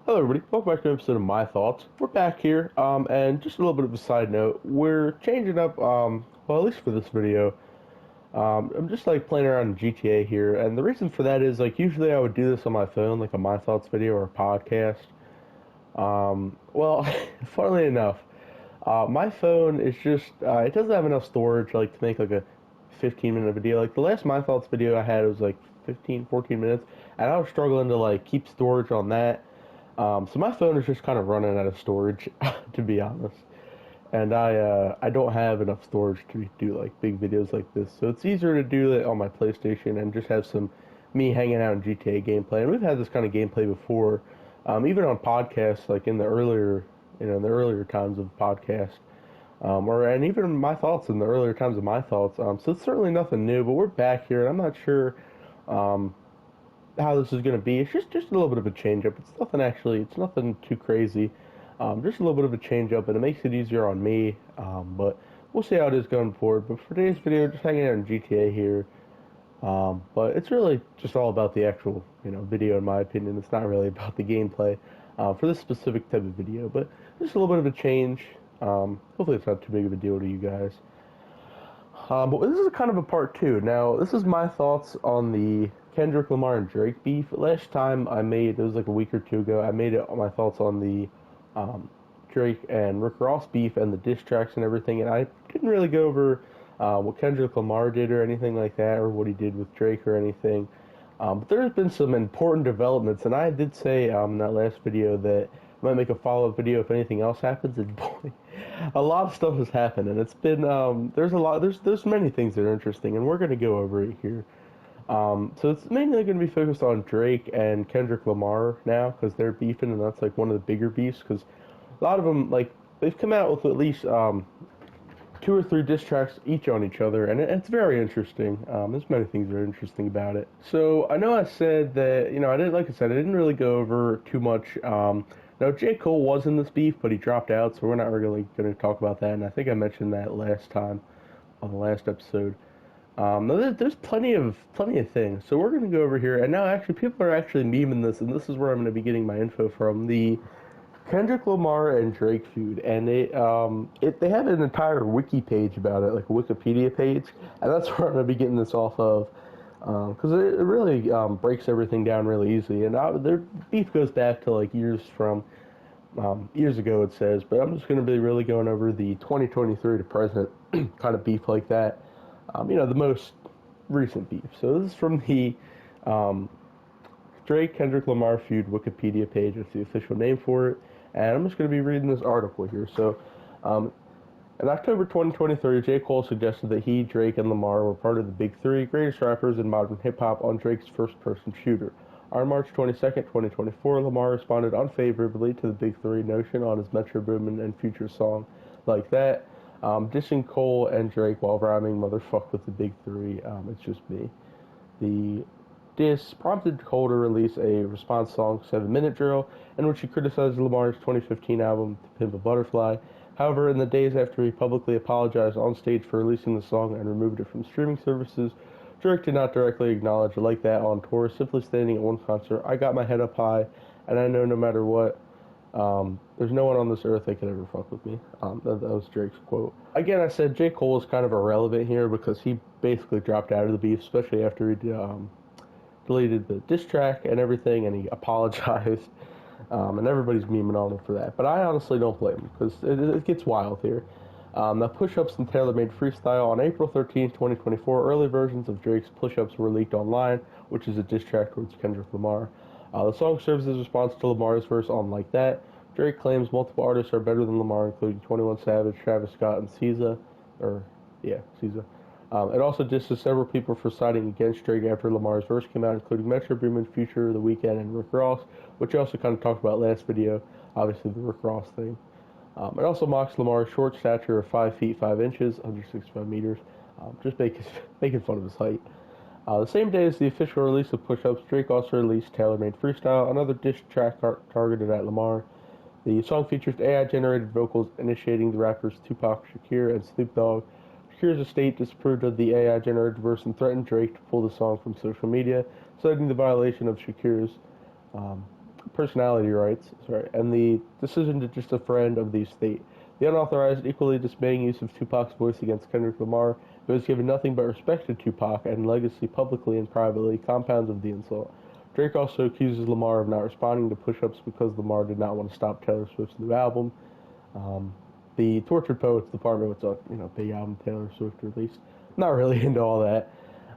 Hello, everybody. Welcome back to an episode of My Thoughts. We're back here, and just a little bit of a side note. We're changing up, well, at least for this video. I'm just like playing around in GTA here, and the reason for that is like usually I would do this on my phone, like a My Thoughts video or a podcast. Well, funnily enough, my phone is just it doesn't have enough storage like to make like a 15-minute video. Like the last My Thoughts video I had was like 15, 14 minutes, and I was struggling to like keep storage on that. So my phone is just kind of running out of storage, to be honest, and I don't have enough storage to do like big videos like this. So it's easier to do it on my PlayStation and just have some me hanging out in GTA gameplay. And we've had this kind of gameplay before, even on podcasts, like in the earlier, in the earlier times of the podcast, and even my thoughts in the earlier times of my thoughts. So it's certainly nothing new, but we're back here, and I'm not sure. How this is going to be. It's just a little bit of a change up. It's nothing too crazy. Just a little bit of a change up, and it makes it easier on me. But we'll see how it is going forward. But for today's video, just hanging out in GTA here. But it's really just all about the actual, video in my opinion. It's not really about the gameplay for this specific type of video. But just a little bit of a change. Hopefully it's not too big of a deal to you guys. But this is kind of a part two. Now, this is my thoughts on the Kendrick Lamar and Drake beef. Last time it was like a week or two ago, I made it on my thoughts on the Drake and Rick Ross beef and the diss tracks and everything, and I didn't really go over what Kendrick Lamar did or anything like that, or what he did with Drake or anything. But there's been some important developments, and I did say in that last video that I might make a follow-up video if anything else happens, and boy, a lot of stuff has happened, and it's been, there's many things that are interesting, and we're going to go over it here. So it's mainly going to be focused on Drake and Kendrick Lamar now, because they're beefing, and that's like one of the bigger beefs, because a lot of them, like, they've come out with at least 2 or 3 diss tracks each on each other, and it's very interesting. There's many things that are interesting about it. So I know I said that, I didn't really go over too much. Now, J. Cole was in this beef, but he dropped out, so we're not really going to talk about that, and I think I mentioned that last time on the last episode. There's plenty of things, so we're going to go over here, and now actually people are actually memeing this, and this is where I'm going to be getting my info from, the Kendrick Lamar and Drake feud, and they have an entire wiki page about it, like a Wikipedia page, and that's where I'm going to be getting this off of, because it really breaks everything down really easy, and their beef goes back to like years ago, it says, but I'm just going to be really going over the 2023 to present kind of beef like that, the most recent beef. So this is from the Drake Kendrick Lamar feud Wikipedia page. It's the official name for it, and I'm just going to be reading this article here. So, in October 2023, J. Cole suggested that he, Drake, and Lamar were part of the Big Three greatest rappers in modern hip-hop on Drake's first-person shooter. On March 22nd, 2024, Lamar responded unfavorably to the Big Three notion on his Metro Boomin and Future song, Like That, dissing Cole and Drake while rhyming motherfuck with the Big Three, it's just me. The diss prompted Cole to release a response song, 7 Minute Drill, in which he criticized Lamar's 2015 album, To Pimp a Butterfly. However, in the days after he publicly apologized on stage for releasing the song and removed it from streaming services, Drake did not directly acknowledge Like That on tour, simply stating at one concert, "I got my head up high, and I know no matter what, there's no one on this earth that could ever fuck with me." That was Drake's quote. Again, I said J. Cole is kind of irrelevant here because he basically dropped out of the beef, especially after he deleted the diss track and everything, and he apologized. And everybody's memeing on him for that. But I honestly don't blame him, because it gets wild here. Now, Push-Ups and Tailor-Made Freestyle. On April 13th, 2024, early versions of Drake's Push-Ups were leaked online, which is a diss track towards Kendrick Lamar. The song serves as a response to Lamar's verse on Like That. Drake claims multiple artists are better than Lamar, including 21 Savage, Travis Scott, and SZA. SZA. It also disses several people for siding against Drake after Lamar's verse came out, including Metro Boomin, Future, The Weeknd, and Rick Ross, which I also kind of talked about last video, obviously the Rick Ross thing. It also mocks Lamar's short stature of 5 feet 5 inches, 165 meters, just making fun of his height. The same day as the official release of Push-Ups, Drake also released Tailor-Made Freestyle, another diss track targeted at Lamar. The song features AI-generated vocals initiating the rappers Tupac Shakur and Snoop Dogg. Shakur's estate disapproved of the AI-generated verse and threatened Drake to pull the song from social media, citing the violation of Shakur's personality rights, sorry, and the decision to just a friend of the estate. The unauthorized, equally dismaying use of Tupac's voice against Kendrick Lamar, who has given nothing but respect to Tupac and legacy publicly and privately, compounds of the insult. Drake also accuses Lamar of not responding to push-ups because Lamar did not want to stop Taylor Swift's new album. The Tortured Poets Department, which big album Taylor Swift released. Not really into all that.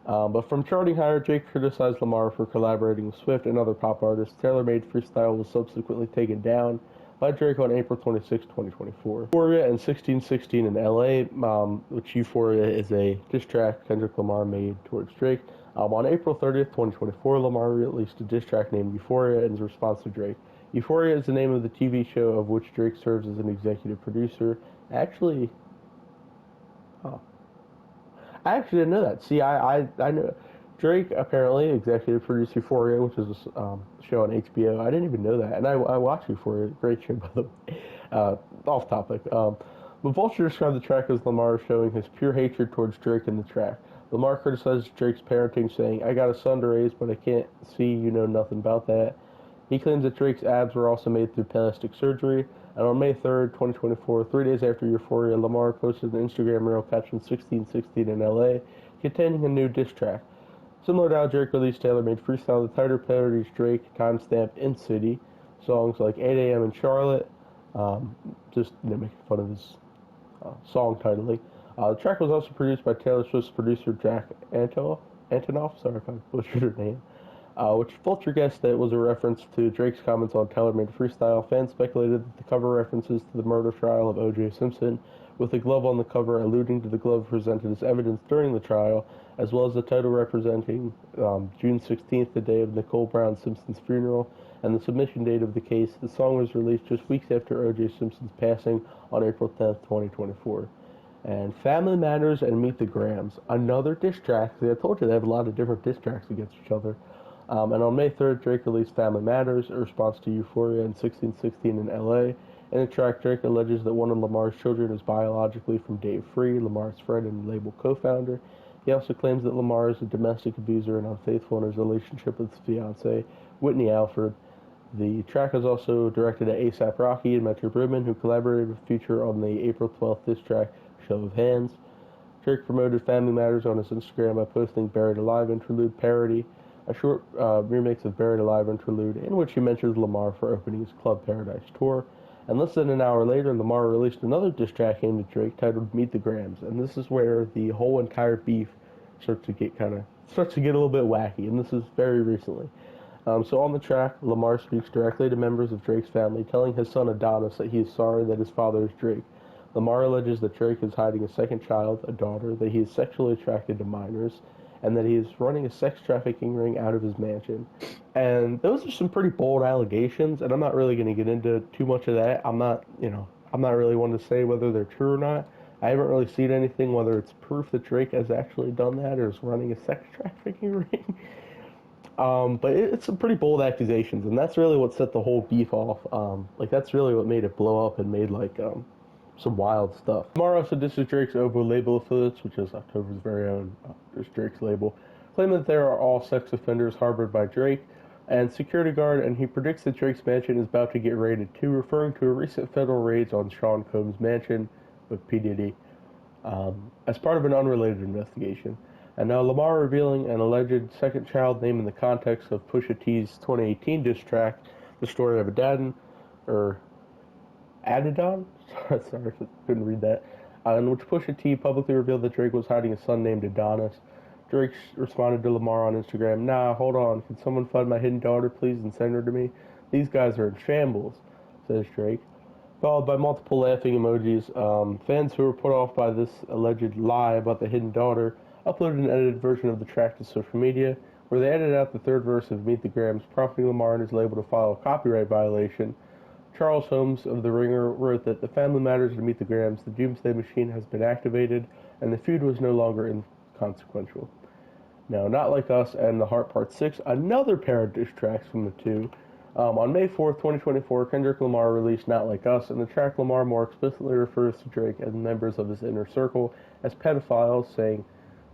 But from charting higher, Drake criticized Lamar for collaborating with Swift and other pop artists. Tailor-Made Freestyle was subsequently taken down by Drake on April 26, 2024. Euphoria and 1616 in LA, which Euphoria is a diss track Kendrick Lamar made towards Drake. On April 30th, 2024, Lamar released a diss track named Euphoria in response to Drake. Euphoria is the name of the TV show of which Drake serves as an executive producer. Actually, I actually didn't know that. See, I know Drake apparently executive produced Euphoria, which is a show on HBO. I didn't even know that, and I watched Euphoria. Great show, by the way. Off topic. But Vulture described the track as Lamar showing his pure hatred towards Drake in the track. Lamar criticized Drake's parenting, saying, "I got a son to raise, but I can't see you know nothing about that." He claims that Drake's abs were also made through plastic surgery. And on May 3rd, 2024, 3 days after Euphoria, Lamar posted an Instagram reel captioned 1616 in LA, containing a new diss track. Similar to how Drake released Tailor-Made Freestyle, the title parodies Drake, timestamped in City, songs like 8 a.m. in Charlotte, just making fun of his song titling. The track was also produced by Taylor Swift's producer Jack Antonoff, sorry if I butchered her name, which Vulture guessed that was a reference to Drake's comments on Tailor-Made Freestyle. Fans speculated that the cover references to the murder trial of O.J. Simpson, with a glove on the cover alluding to the glove presented as evidence during the trial, as well as the title representing June 16th, the day of Nicole Brown Simpson's funeral, and the submission date of the case. The song was released just weeks after O.J. Simpson's passing on April 10th, 2024. And Family Matters and Meet the Grams, another diss track. See, I told you they have a lot of different diss tracks against each other. And on May 3rd, Drake released Family Matters, a response to Euphoria and 1616 in LA. In the track, Drake alleges that one of Lamar's children is biologically from Dave Free, Lamar's friend and label co-founder. He also claims that Lamar is a domestic abuser and unfaithful in his relationship with his fiancée, Whitney Alford. The track is also directed at A$AP Rocky and Metro Boomin, who collaborated with Future on the April 12th diss track, Show of Hands. Drake promoted Family Matters on his Instagram by posting Buried Alive Interlude parody, a short remix of Buried Alive Interlude, in which he mentions Lamar for opening his Club Paradise tour. And less than an hour later, Lamar released another diss track aimed at Drake titled Meet the Grams, and this is where the whole entire beef starts to get a little bit wacky, and this is very recently. So on the track, Lamar speaks directly to members of Drake's family, telling his son Adonis that he is sorry that his father is Drake. Lamar alleges that Drake is hiding a second child, a daughter, that he is sexually attracted to minors, and that he is running a sex trafficking ring out of his mansion. And those are some pretty bold allegations, and I'm not really going to get into too much of that. I'm not really one to say whether they're true or not. I haven't really seen anything, whether it's proof that Drake has actually done that or is running a sex trafficking ring. But it's some pretty bold accusations, and that's really what set the whole beef off. That's really what made it blow up and made, some wild stuff. Lamar also disses Drake's Ovo label affiliates, which is October's very own, just Drake's label, claiming that they are all sex offenders harbored by Drake and security guard, and he predicts that Drake's mansion is about to get raided too, referring to a recent federal raids on Sean Combs' mansion with P. Diddy as part of an unrelated investigation. And now Lamar revealing an alleged second child name in the context of Pusha T's 2018 diss track, The Story of Adadon, Adidon? Sorry, I couldn't read that. In which Pusha T publicly revealed that Drake was hiding a son named Adonis. Drake responded to Lamar on Instagram, "Nah, hold on. Can someone find my hidden daughter, please, and send her to me? These guys are in shambles," says Drake. Followed by multiple laughing emojis. Fans who were put off by this alleged lie about the hidden daughter uploaded an edited version of the track to social media, where they edited out the third verse of Meet the Grams, prompting Lamar and his label to file a copyright violation. Charles Holmes of The Ringer wrote that the Family Matters and Meet the Grams, the Doomsday Machine has been activated, and the feud was no longer inconsequential. Now, Not Like Us and The Heart Part 6, another pair of diss tracks from the two. On May 4th, 2024, Kendrick Lamar released Not Like Us, and the track Lamar more explicitly refers to Drake and members of his inner circle as pedophiles, saying,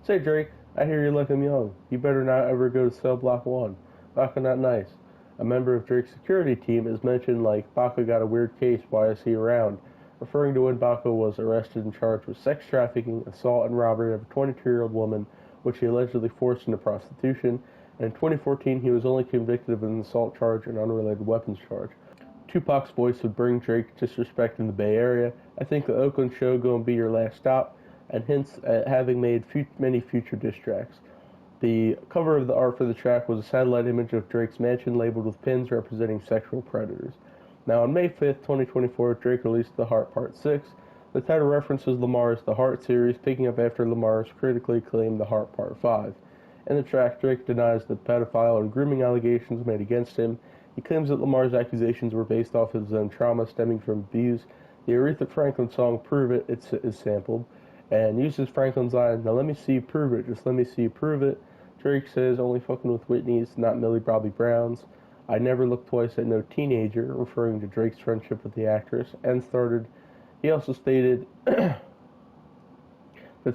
"Say Drake, I hear you like I'm young. You better not ever go to cell block 1. Rockin' that nice. A member of Drake's security team is mentioned like, Baca got a weird case, why is he around? Referring to when Baca was arrested and charged with sex trafficking, assault, and robbery of a 22-year-old woman, which he allegedly forced into prostitution, and in 2014 he was only convicted of an assault charge and unrelated weapons charge. Tupac's voice would bring Drake disrespect in the Bay Area. I think the Oakland show gonna be your last stop, and hints at having made many future diss tracks. The cover of the art for the track was a satellite image of Drake's mansion labeled with pins representing sexual predators. Now on May 5th, 2024, Drake released The Heart Part 6. The title references Lamar's The Heart series, picking up after Lamar's critically acclaimed The Heart Part 5. In the track, Drake denies the pedophile and grooming allegations made against him. He claims that Lamar's accusations were based off his own trauma stemming from abuse. The Aretha Franklin song Prove It is sampled, and uses Franklin's line, now let me see you prove it, just let me see you prove it. Drake says, only fucking with Whitney's, not Millie Bobby Brown's. I never looked twice at no teenager, referring to Drake's friendship with the actress, and he also stated that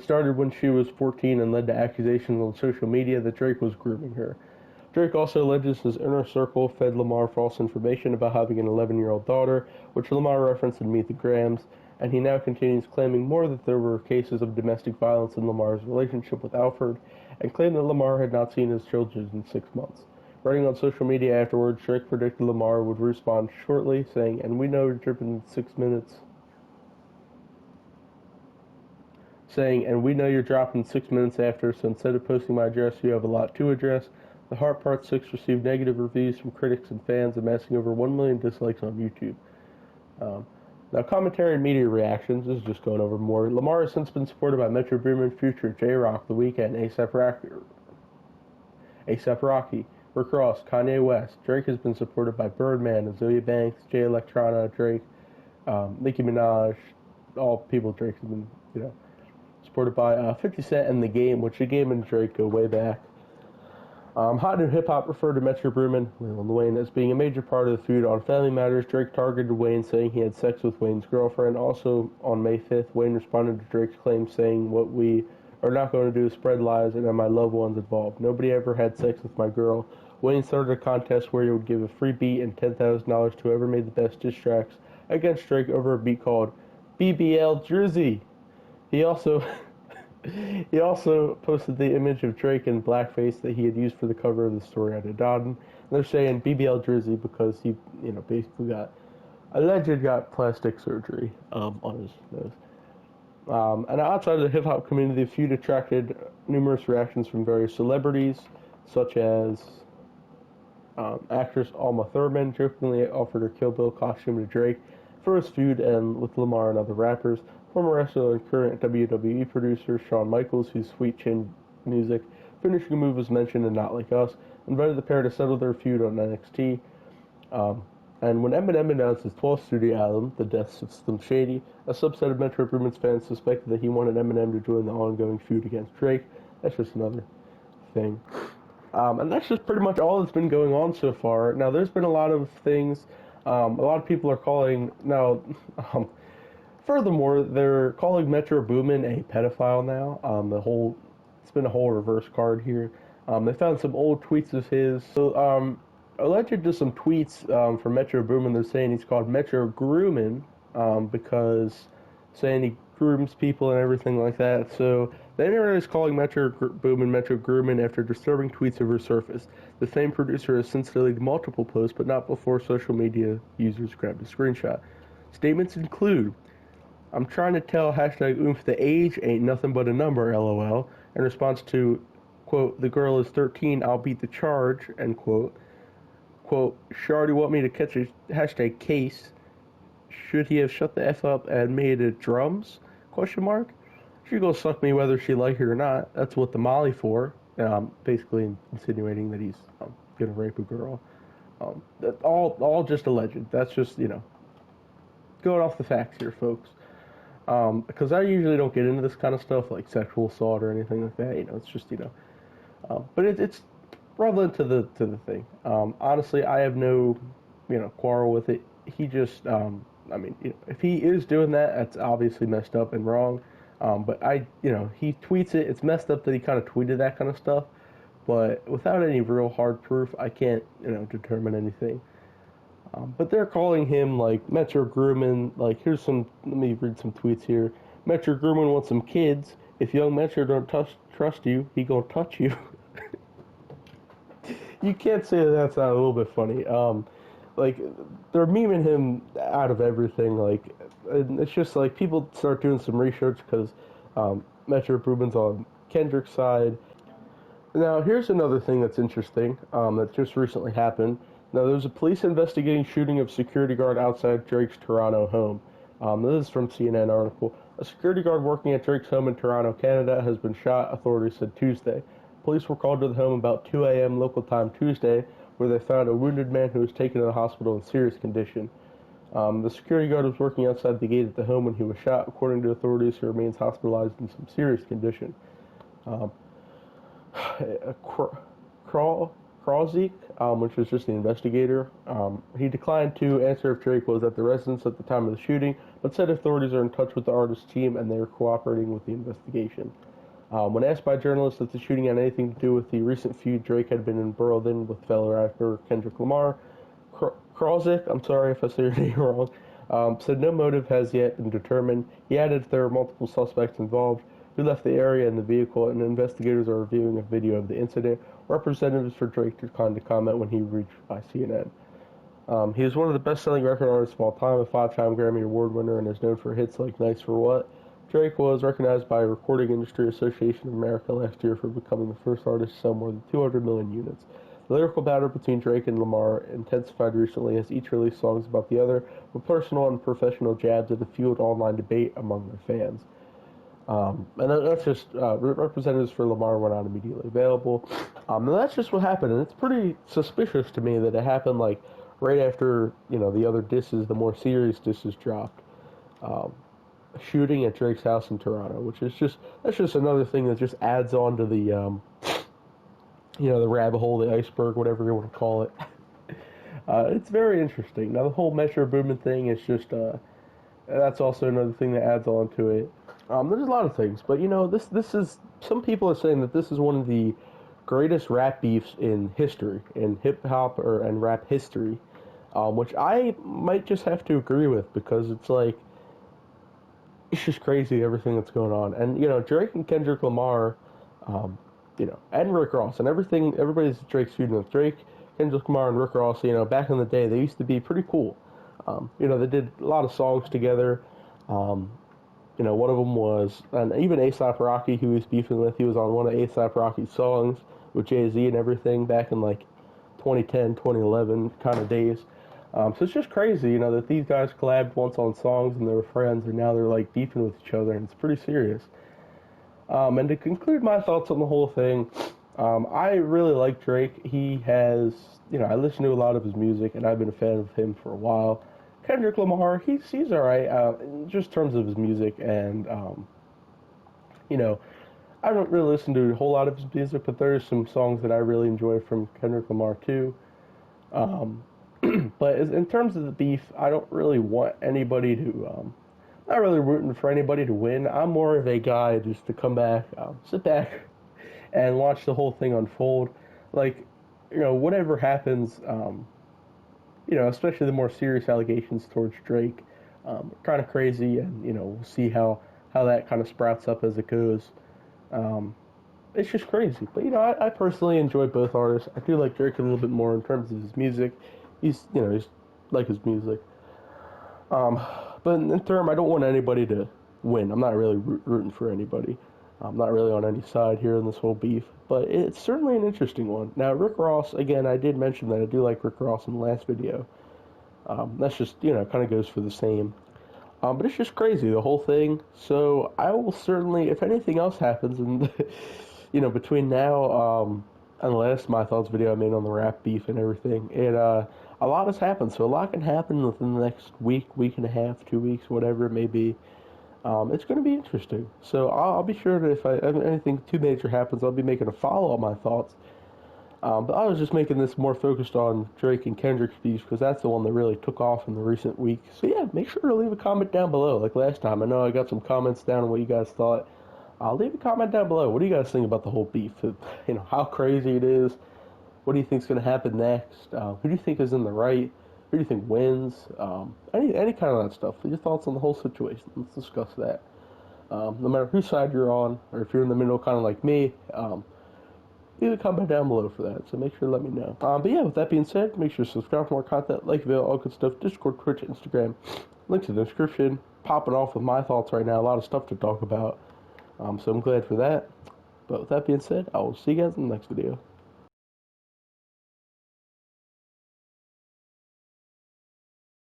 started when she was 14 and led to accusations on social media that Drake was grooming her. Drake also alleges his inner circle fed Lamar false information about having an 11-year-old daughter, which Lamar referenced in Meet the Grams, and he now continues claiming more that there were cases of domestic violence in Lamar's relationship with Alfred, and claimed that Lamar had not seen his children in 6 months. Writing on social media afterwards, Drake predicted Lamar would respond shortly, saying, and we know you're dripping in 6 minutes. And we know you're dropping 6 minutes after, so instead of posting my address, you have a lot to address. The Heart Part 6 received negative reviews from critics and fans, amassing over 1 million dislikes on YouTube. Now, commentary and media reactions, this is just going over more. Lamar has since been supported by Metro Boomin, Future, J-Rock, The Weeknd, A$AP Rocky, Rick Ross, Kanye West. Drake has been supported by Birdman, Azealia Banks, Jay Electronica, Drake, Nicki Minaj, all people Drake has been, supported by 50 Cent and The Game, which The Game and Drake go way back. Hot New Hip Hop referred to Metro Boomin, Lil Wayne, as being a major part of the feud. On Family Matters, Drake targeted Wayne, saying he had sex with Wayne's girlfriend. Also, on May 5th, Wayne responded to Drake's claim, saying, what we are not going to do is spread lies and have my loved ones involved. Nobody ever had sex with my girl. Wayne started a contest where he would give a free beat and $10,000 to whoever made the best diss tracks against Drake over a beat called BBL Drizzy. He also posted the image of Drake in blackface that he had used for the cover of the story out of Dodden. They're saying BBL Drizzy because he, basically got plastic surgery on his nose. And outside of the hip-hop community, the feud attracted numerous reactions from various celebrities, such as actress Alma Thurman jokingly offered her Kill Bill costume to Drake for his feud and with Lamar and other rappers. Former wrestler and current WWE producer Shawn Michaels, whose Sweet Chin music finishing move was mentioned in Not Like Us, invited the pair to settle their feud on NXT. And when Eminem announced his 12th studio album, The Death of Slim Shady, a subset of Metro Boomin's fans suspected that he wanted Eminem to join the ongoing feud against Drake. That's just another thing. And that's just pretty much all that's been going on so far. Now, there's been a lot of things. A lot of people are calling now. Furthermore, they're calling Metro Boomin a pedophile now. It's been a whole reverse card here. They found some old tweets of his. So, alleged to some tweets from Metro Boomin, they're saying he's called Metro Groomin, because saying he grooms people and everything like that. So, the internet is calling Metro Boomin Metro Groomin after disturbing tweets have resurfaced. The same producer has since deleted multiple posts, but not before social media users grabbed a screenshot. Statements include, I'm trying to tell #oomph the age ain't nothing but a number, lol, in response to, quote, the girl is 13, I'll beat the charge, end quote. Quote, Shardy want me to catch a #case. Should he have shut the F up and made it drums? Question mark. She gonna suck me whether she like it or not. That's what the Molly for. Basically insinuating that he's gonna rape a girl. That's all just alleged. That's just, going off the facts here, folks. Because I usually don't get into this kind of stuff like sexual assault or anything like that. It's just but it's relevant to the thing. Honestly, I have no quarrel with it. He just if he is doing that, that's obviously messed up and wrong. But he tweets it. It's messed up that he kind of tweeted that kind of stuff. but without any real hard proof, I can't, determine anything. But they're calling him like Metro Groomin. Like, let me read some tweets here. Metro Groomin wants some kids. If young Metro don't trust you, he gonna touch you. You can't say that that's not a little bit funny. Like, they're memeing him out of everything. Like, and it's just like people start doing some research because Metro Boomin's on Kendrick's side. Now, here's another thing that's interesting that just recently happened. Now, there was a police investigating shooting of security guard outside Drake's Toronto home. This is from CNN article. A security guard working at Drake's home in Toronto, Canada, has been shot, authorities said Tuesday. Police were called to the home about 2 a.m. local time Tuesday, where they found a wounded man who was taken to the hospital in serious condition. The security guard was working outside the gate at the home when he was shot. According to authorities, he remains hospitalized in some serious condition. Krawczyk, which was just the investigator, he declined to answer if Drake was at the residence at the time of the shooting, but said authorities are in touch with the artist's team and they are cooperating with the investigation. When asked by journalists if the shooting had anything to do with the recent feud Drake had been embroiled in with fellow rapper Kendrick Lamar, Krawczyk, I'm sorry if I say your name wrong, said no motive has yet been determined. He added there are multiple suspects involved who left the area in the vehicle, and investigators are reviewing a video of the incident. Representatives for Drake declined to comment when he reached by CNN. He is one of the best-selling record artists of all time, a 5-time Grammy Award winner, and is known for hits like Nice for What. Drake was recognized by Recording Industry Association of America last year for becoming the first artist to sell more than 200 million units. The lyrical battle between Drake and Lamar intensified recently as each released songs about the other, with personal and professional jabs at the fueled online debate among their fans. And that's just representatives for Lamar were not immediately available. And that's just what happened, and it's pretty suspicious to me that it happened like right after the other disses, the more serious disses dropped. Shooting at Drake's house in Toronto, which is that's just another thing that just adds on to the the rabbit hole, the iceberg, whatever you want to call it. It's very interesting. Now the whole Metro Boomin thing is just that's also another thing that adds on to it. There's a lot of things, but this is, some people are saying that this is one of the greatest rap beefs in history, in hip hop and rap history, which I might just have to agree with because it's like it's just crazy everything that's going on, and Drake and Kendrick Lamar, and Rick Ross and everything. Everybody's Drake's feuding with Drake, Kendrick Lamar, and Rick Ross. Back in the day, they used to be pretty cool. They did a lot of songs together. One of them was, and even A$AP Rocky, who he was beefing with, he was on one of A$AP Rocky's songs with Jay-Z and everything back in like 2010, 2011 kind of days. So it's just crazy, that these guys collabed once on songs and they were friends, and now they're like beefing with each other, and it's pretty serious. And to conclude my thoughts on the whole thing, I really like Drake. He has, I listen to a lot of his music, and I've been a fan of him for a while. Kendrick Lamar, he's alright, in just terms of his music, and, I don't really listen to a whole lot of his music, but there's some songs that I really enjoy from Kendrick Lamar, too. But in terms of the beef, I don't really want anybody to, not really rooting for anybody to win. I'm more of a guy just to come back, sit back, and watch the whole thing unfold. Like, whatever happens, especially the more serious allegations towards Drake, kind of crazy, and we'll see how that kind of sprouts up as it goes. It's just crazy, but I personally enjoy both artists. I do like Drake a little bit more in terms of his music. He's like his music. But in term, I don't want anybody to win. I'm not really rooting for anybody. I'm not really on any side here in this whole beef, but it's certainly an interesting one. Now, Rick Ross, again, I did mention that I do like Rick Ross in the last video. That's just, kind of goes for the same. But it's just crazy, the whole thing. So I will certainly, if anything else happens, and, between now and the last My Thoughts video I made on the rap beef and everything, a lot has happened. So a lot can happen within the next week and a half, 2 weeks, whatever it may be. It's going to be interesting. So I'll be sure that if anything too major happens, I'll be making a follow on My Thoughts. But I was just making this more focused on Drake and Kendrick's beef because that's the one that really took off in the recent weeks. So yeah, make sure to leave a comment down below like last time. I know I got some comments down on what you guys thought. Leave a comment down below. What do you guys think about the whole beef? How crazy it is. What do you think is going to happen next? Who do you think is in the right? Who do you think wins? Any kind of that stuff. Your thoughts on the whole situation. Let's discuss that. No matter whose side you're on, or if you're in the middle, kind of like me, leave a comment down below for that. So make sure to let me know. But yeah, with that being said, make sure to subscribe for more content, like the video, all good stuff. Discord, Twitch, Instagram, links in the description. Popping off with my thoughts right now. A lot of stuff to talk about. So I'm glad for that. But with that being said, I will see you guys in the next video.